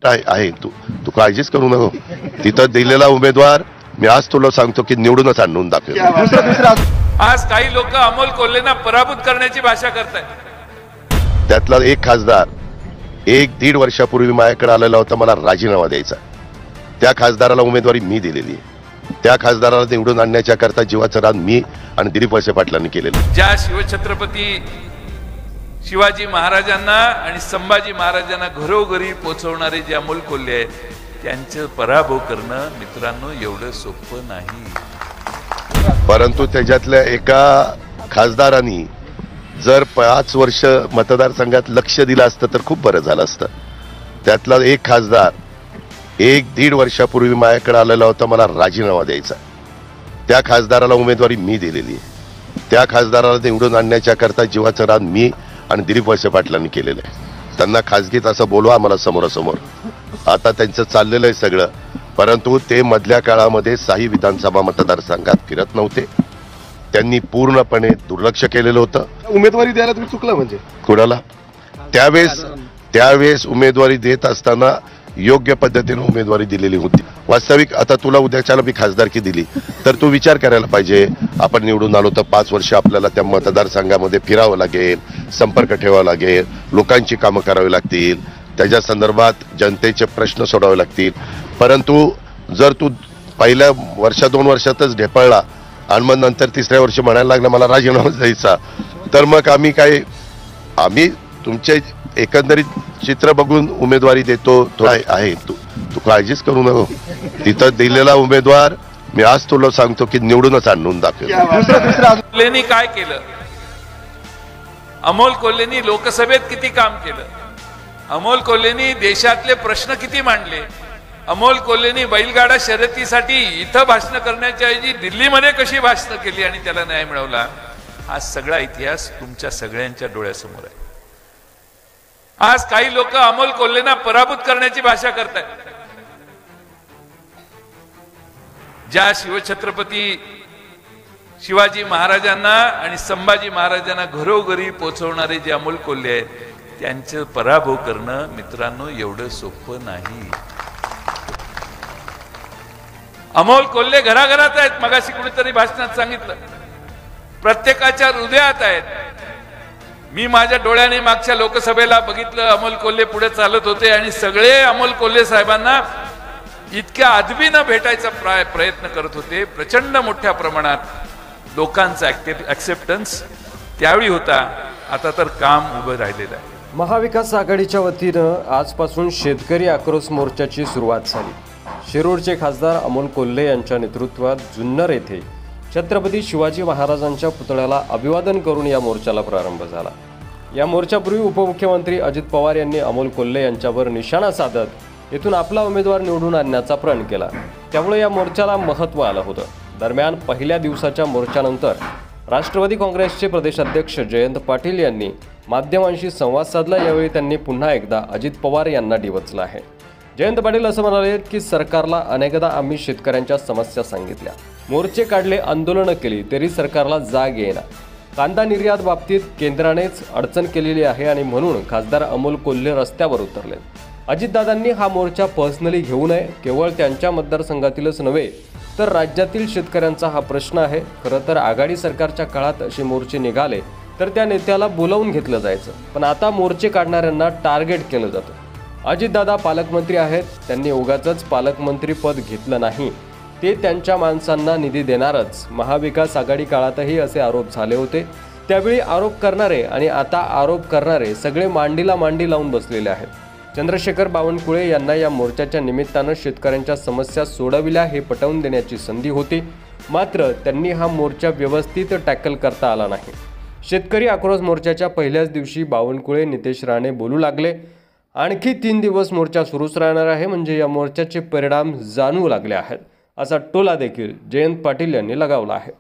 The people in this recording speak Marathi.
आहे तू तू काळजीच करू नको. तिथं दिलेला उमेदवार मी आज तुला सांगतो की निवडूनच आणून दाखवेल. आज काही लोक अमोल कोल्हेंना पराभूत करण्याची भाषा करतायत. त्यातला एक खासदार 1-1.5 वर्षापूर्वी माझ्याकडे आलेला होता मला राजीनामा द्यायचा. त्या खासदाराला उमेदवारी मी दिलेली आहे. त्या खासदाराला निवडून आणण्याच्या करता जीवाचं रान मी आणि दिलीप वळसे पाटलांनी केलेलं. ज्या शिवछत्रपती शिवाजी महाराजांना आणि संभाजी महाराजांना घरोघरी पोहोचवणारे जे अमोल कोल्हे आहेत त्यांचे पराभव करणं मित्रांनो एवढं सोपं नाही. परंतु त्याच्यातल्या एका खासदारांनी जर 5 वर्ष मतदारसंघात लक्ष दिलं असतं तर खूप बरं झालं असतं. त्यातला एक खासदार 1-1.5 वर्षापूर्वी माझ्याकडे आलेला होता मला राजीनामा द्यायचा. त्या खासदाराला उमेदवारी मी दिलेली आहे. त्या खासदाराला निवडून आणण्याच्या करता जीवाचं रान मी आणि दिलीप वळसे पाटलांनी केलेलं आहे. त्यांना खासगीत असं बोलवा आम्हाला समोरासमोर. आता त्यांचं चाललेलं आहे सगळं. परंतु ते मधल्या काळामध्ये 6 विधानसभा मतदारसंघात फिरत नव्हते. त्यांनी पूर्णपणे दुर्लक्ष केलेलं होतं. उमेदवारी द्यायला तुम्ही चुकला म्हणजे कुणाला त्यावेळेस उमेदवारी देत असताना योग्य पद्धतीने उमेदवारी दिलेली होती. वास्तविक आता तुला उद्याच्याला मी खासदारकी दिली तर तू विचार करायला पाहिजे आपण निवडून आलो तर 5 वर्ष आपल्याला त्या मतदारसंघामध्ये फिरावं लागेल, संपर्क ठेवावा लागेल, लोकांची कामं करावी लागतील, त्याच्या संदर्भात जनतेचे प्रश्न सोडावे लागतील. परंतु जर तू पहिल्या 1-2 वर्षातच ढेपळला आणि मग नंतर 3ऱ्या वर्षी म्हणायला लागला मला राजीनामा द्यायचा तर मग आम्ही तुमचे एकंदरीत चित्र बघून उमेदवारी देतो. आहे तू काळजीच करू नको. तिथं दिलेला उमेदवार मी आज तुला सांगतो की निवडूनच आणून दाखवेल. कोल्हेंनी काय केलं? अमोल कोल्हेंनी लोकसभेत किती काम केलं? अमोल कोल्हेंनी देशातले प्रश्न किती मांडले? अमोल कोल्हेंनी बैलगाडा शर्यतीसाठी इथं भाषण करण्याच्या ऐवजी दिल्लीमध्ये कशी भाषण केली आणि त्याला न्याय मिळवला? हा सगळा इतिहास तुमच्या सगळ्यांच्या डोळ्यासमोर आहे. आज काही लोक अमोल कोल्हेंना पराभूत करण्याची भाषा करतायत. ज्या शिवछत्रपती शिवाजी महाराजांना आणि संभाजी महाराजांना घरोघरी पोहोचवणारे जे अमोल कोल्हे आहेत त्यांचे पराभव करणं मित्रांनो एवढं सोपं नाही. अमोल कोल्हे घराघरात आहेत. मगाशी कुणीतरी भाषणात सांगितलं प्रत्येकाच्या हृदयात आहेत. मी माझ्या डोळ्याने मागच्या लोकसभेला बघितलं अमोल कोल्हे पुढे चालत होते आणि सगळे अमोल कोल्हे साहेबांना इतक्या आदबीनं भेटायचा प्रयत्न करत होते. प्रचंड मोठ्या प्रमाणात लोकांचा ऍक्सेप्टन्स त्यावेळी होता. आता तर काम उभं राहिलेलं आहे. महाविकास आघाडीच्या वतीनं आजपासून शेतकरी आक्रोश मोर्चाची सुरुवात झाली. शिरूरचे खासदार अमोल कोल्हे यांच्या नेतृत्वात जुन्नर येथे छत्रपती शिवाजी महाराजांच्या पुतळ्याला अभिवादन करून या मोर्चाला प्रारंभ झाला. या मोर्चापूर्वी उपमुख्यमंत्री अजित पवार यांनी अमोल कोल्हे यांच्यावर निशाणा साधत येथून आपला उमेदवार निवडून आणण्याचा प्रण केला. त्यामुळे या मोर्चाला महत्त्व आलं होतं. दरम्यान पहिल्या दिवसाच्या मोर्चानंतर राष्ट्रवादी काँग्रेसचे प्रदेशाध्यक्ष जयंत पाटील यांनी माध्यमांशी संवाद साधला. यावेळी त्यांनी पुन्हा एकदा अजित पवार यांना डिवचलं आहे. जयंत पाटील असं म्हणाले की सरकारला अनेकदा आम्ही शेतकऱ्यांच्या समस्या सांगितल्या, मोर्चे काढले, आंदोलनं केली, तरी सरकारला जाग येईना. कांदा निर्यात बाबतीत केंद्रानेच अडचण केलेली आहे आणि म्हणून खासदार अमोल कोल्हे रस्त्यावर उतरले. अजितदादांनी हा मोर्चा पर्सनली घेऊ नये. केवळ त्यांच्या मतदारसंघातीलच नव्हे तर राज्यातील शेतकऱ्यांचा हा प्रश्न आहे. खरं तर आघाडी सरकारच्या काळात असे मोर्चे निघाले तर त्या नेत्याला बोलावून घेतलं जायचं, पण आता मोर्चे काढणाऱ्यांना टार्गेट केलं जातं. अजितदादा पालकमंत्री आहेत. त्यांनी उगाचच पालकमंत्री पद घेतलं नाही. ते त्यांच्या माणसांना निधी देणारच. महाविकास आघाडी काळातही असे आरोप झाले होते. त्यावेळी आरोप करणारे आणि आता आरोप करणारे सगळे मांडीला मांडी लावून बसलेले आहेत. चंद्रशेखर बावनकुळे यांना या मोर्चाच्या निमित्तानं शेतकऱ्यांच्या समस्या सोडविल्या हे पटवून देण्याची संधी होती. मात्र त्यांनी हा मोर्चा व्यवस्थित टॅकल करता आला नाही. शेतकरी आक्रोश मोर्चाच्या पहिल्याच दिवशी बावनकुळे, नितेश राणे बोलू लागले. आणखी 3 दिवस मोर्चा सुरूच राहणार आहे, म्हणजे या मोर्चाचे परिणाम जाणवू लागले आहेत, असा टोला देखील जयंत पाटील यांनी लगावला आहे.